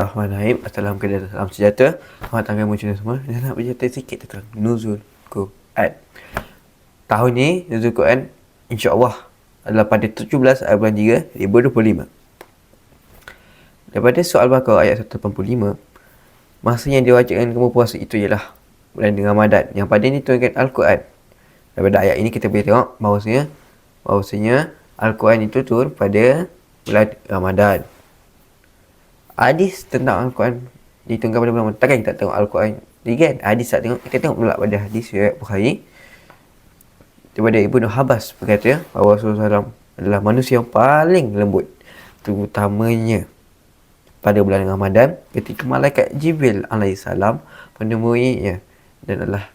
Bismillahirrahmanirrahim. Assalamualaikum salam sejahtera. Selamat tanggal muncul semua. Dan nak bercerita sikit tentang Nuzul Quran. Tahun ni Nuzul Quran insya-Allah adalah pada 17 bulan 3 2025. Daripada surah Al-Baqarah ayat 185, masa yang diwajibkan kamu puasa itu ialah bulan Ramadan yang pada ni turunkan Al-Quran. Daripada ayat ini kita boleh tengok bahawasanya Al-Quran itu turun pada bulan Ramadan. Hadis tentang Al-Quran diturunkan pada bulan Ramadan. Takkan kita tengok Al-Quran ni kan? Hadis tak tengok. Kita tengok pula pada hadis riwayat Bukhari. Daripada Ibnu Abbas berkata bahawa Rasulullah SAW adalah manusia yang paling lembut, terutamanya pada bulan Ramadan ketika malaikat Jibril alaihissalam menemuinya, dan adalah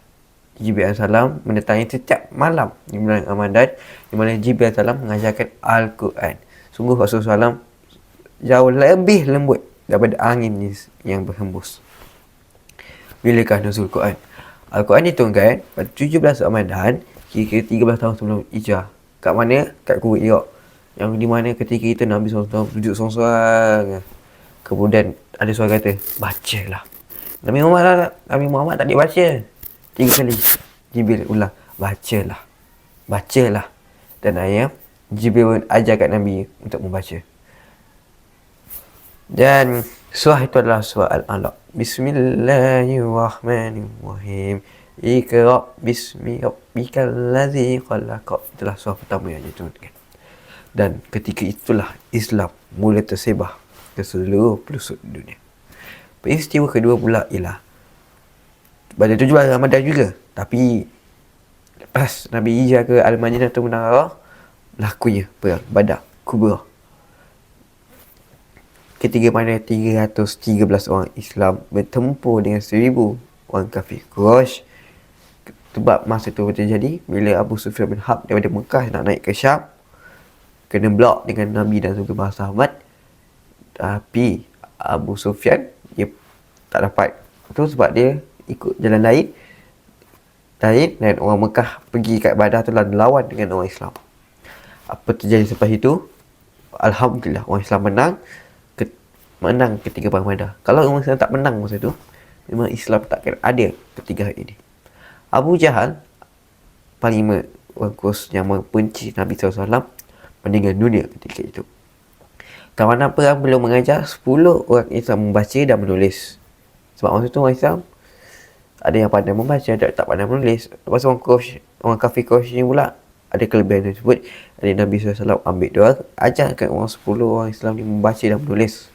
Jibril alaihissalam mendatangi setiap malam di bulan Ramadan di mana Jibril alaihissalam mengajarkan Al-Quran. Sungguh Rasulullah SAW jauh lebih lembut daripada angin yang berhembus. Bilakah nuzul Quran? Al-Quran diturunkan pada 17 Ramadan, kira-kira 13 tahun sebelum Hijrah. Kat mana? Kat Kuwait Iraq. Yang di mana ketika itu Nabi SAW duduk seorang-seorang. Kemudian ada suara kata, bacalah. Nabi Muhammad tak dia baca. 3 kali Jibril ulang, bacalah. Dan ayat Jibril ajar kat Nabi untuk membaca. Dan surah itu adalah surah Al-Alaq. Bismillahirrahmanirrahim. Iqra' bismi rabbikal ladzi khalaq. Itulah surah pertama yang diturunkan. Dan ketika itulah Islam mula tersebar ke seluruh pelosok dunia. Peristiwa kedua pula ialah pada 17 Ramadan juga, tapi lepas Nabi hijrah ke Al-Madinatul Munawwarah, lakunya perang Badar Kubra. Ketika mana 313 orang Islam bertempur dengan 1000 orang kafir Quraisy. Sebab masa itu terjadi bila Abu Sufyan bin Harb daripada Mekah nak naik ke Syam, kena blok dengan Nabi dan juga sahabat. Tapi Abu Sufyan dia tak dapat. Itu sebab dia ikut jalan lain dan orang Mekah pergi kat Badar tu lawan dengan orang Islam. Apa terjadi selepas itu? Alhamdulillah orang Islam menang ketika perang Badar. Kalau orang Islam tak menang masa tu, memang Islam takkan ada ketika hari ini. Abu Jahal, panglima orang Quraisy yang membenci Nabi SAW, meninggal dunia ketika itu. Tawanan perang belum mengajar 10 orang Islam membaca dan menulis. Sebab masa tu orang Islam ada yang pandai membaca, ada tak pandai menulis. Lepas orang kafir Quraisy ni pula ada kelebihan tersebut. Nabi SAW ambil doa, ajarkan orang 10 orang Islam ni membaca dan menulis.